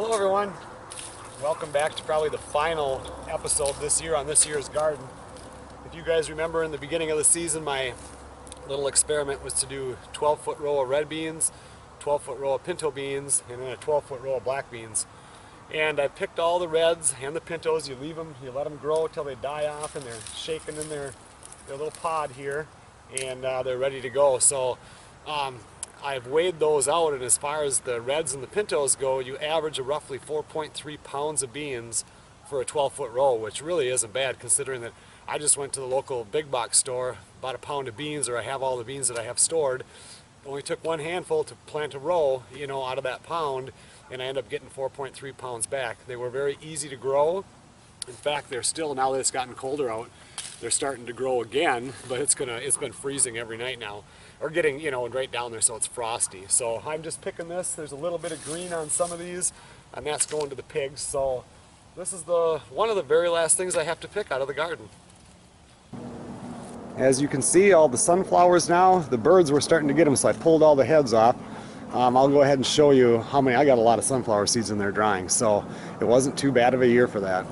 Hello everyone, welcome back to probably the final episode this year on this year's garden. If you guys remember in the beginning of the season, my little experiment was to do 12-foot row of red beans, 12-foot row of pinto beans, and then a 12-foot row of black beans. And I picked all the reds and the pintos. You leave them, you let them grow till they die off and they're shaking in their little pod here, and they're ready to go. So I've weighed those out, and as far as the reds and the pintos go, you average a roughly 4.3 pounds of beans for a 12-foot row, which really isn't bad considering that I just went to the local big box store, bought a pound of beans, or I have all the beans that I have stored. Only took one handful to plant a row, out of that pound, and I ended up getting 4.3 pounds back. They were very easy to grow. In fact, they're still, now that it's gotten colder out, they're starting to grow again, but it's been freezing every night now, or getting, right down there, so it's frosty. So I'm just picking this. There's a little bit of green on some of these, and that's going to the pigs. So this is one of the very last things I have to pick out of the garden. As you can see, all the sunflowers now, the birds were starting to get them, so I pulled all the heads off. I'll go ahead and show you how many. I got a lot of sunflower seeds in there drying, so it wasn't too bad of a year for that.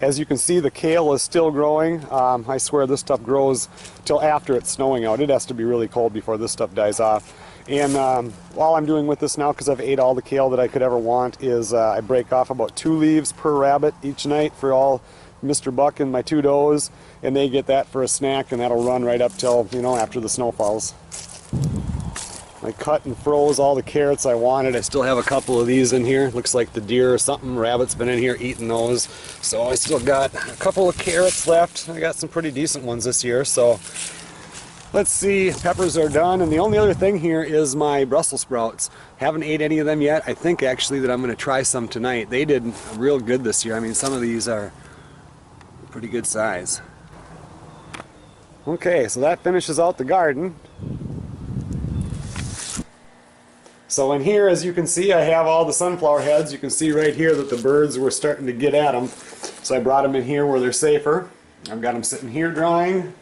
As you can see, the kale is still growing. I swear this stuff grows till after it's snowing out. It has to be really cold before this stuff dies off. And all I'm doing with this now, because I've ate all the kale that I could ever want, is I break off about 2 leaves per rabbit each night for all Mr. Buck and my 2 does, and they get that for a snack, and that'll run right up till, after the snow falls. I cut and froze all the carrots I wanted. I still have a couple of these in here. Looks like the deer or something, rabbit's been in here eating those. So I still got a couple of carrots left. I got some pretty decent ones this year. So let's see, peppers are done. And the only other thing here is my Brussels sprouts. Haven't ate any of them yet. I think actually that I'm going to try some tonight. They did real good this year. I mean, some of these are pretty good size. Okay, so that finishes out the garden. So in here, as you can see, I have all the sunflower heads. You can see right here that the birds were starting to get at them. So I brought them in here where they're safer. I've got them sitting here drying.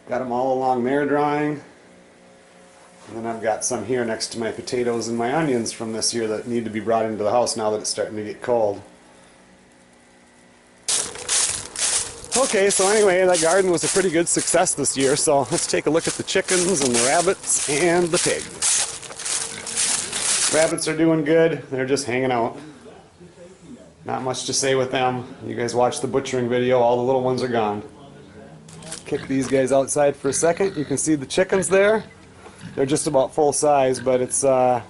Got them all along there drying. And then I've got some here next to my potatoes and my onions from this year that need to be brought into the house now that it's starting to get cold. Okay, so anyway, that garden was a pretty good success this year, so let's take a look at the chickens and the rabbits and the pigs. Rabbits are doing good. They're just hanging out. Not much to say with them. You guys watched the butchering video. All the little ones are gone. Kick these guys outside for a second. You can see the chickens there. They're just about full size, but it's about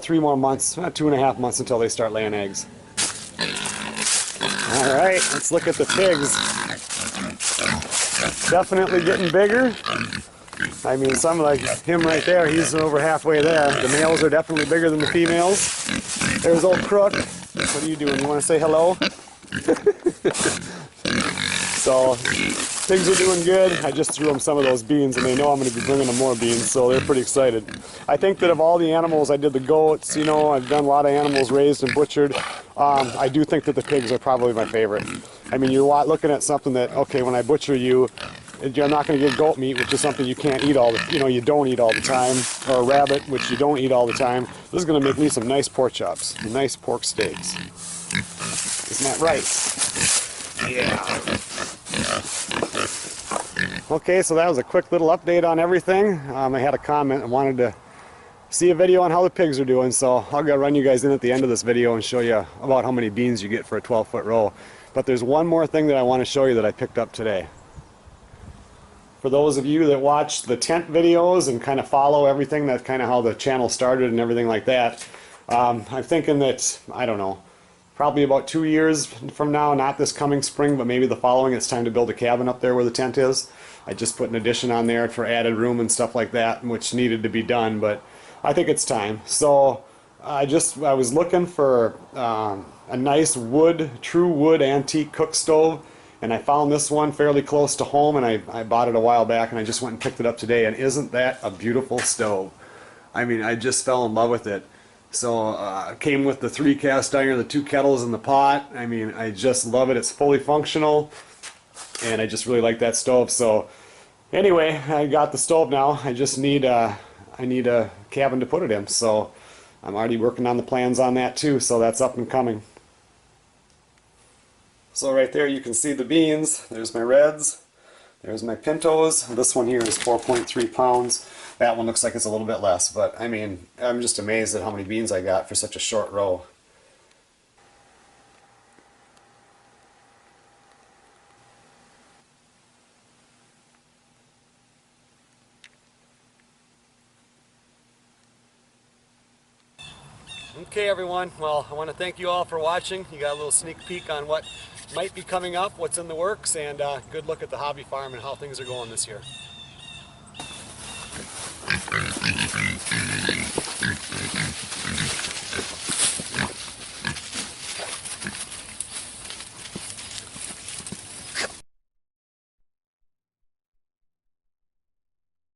3 more months, 2.5 months until they start laying eggs. Alright, let's look at the pigs. Definitely getting bigger. I mean, some like him right there, he's over halfway there. The males are definitely bigger than the females. There's old Crook. What are you doing? You want to say hello? So, pigs are doing good. I just threw them some of those beans, and they know I'm going to be bringing them more beans, so they're pretty excited. I think that of all the animals, I did the goats, I've done a lot of animals raised and butchered. I do think that the pigs are probably my favorite. I mean, you're looking at something that, okay, when I butcher you, you're not going to get goat meat, which is something you can't eat all the, you don't eat all the time, or a rabbit, which you don't eat all the time. This is going to make me some nice pork chops, nice pork steaks. Isn't that right? Yeah. Okay, so that was a quick little update on everything. I had a comment and wanted to see a video on how the pigs are doing, so I'll go run you guys in at the end of this video and show you about how many beans you get for a 12-foot row. But there's one more thing that I want to show you that I picked up today. For those of you that watch the tent videos and kind of follow everything, that's kind of how the channel started and everything like that, I'm thinking that, I don't know, probably about 2 years from now, not this coming spring, but maybe the following, it's time to build a cabin up there where the tent is. I just put an addition on there for added room and stuff like that, which needed to be done, but I think it's time. So I was looking for a nice true wood antique cook stove, and I found this one fairly close to home, and I bought it a while back, and I just went and picked it up today, and isn't that a beautiful stove? I mean, I just fell in love with it. So it came with the 3 cast iron, the 2 kettles, and the pot. I mean, I just love it. It's fully functional, and I just really like that stove. So anyway, I got the stove now. I just need I need a cabin to put it in. So I'm already working on the plans on that too, so that's up and coming. So right there you can see the beans. There's my reds. There's my pintos. This one here is 4.3 pounds. That one looks like it's a little bit less, but I mean, I'm just amazed at how many beans I got for such a short row. Okay everyone, well I want to thank you all for watching. You got a little sneak peek on what might be coming up, what's in the works, and good look at the hobby farm and how things are going this year.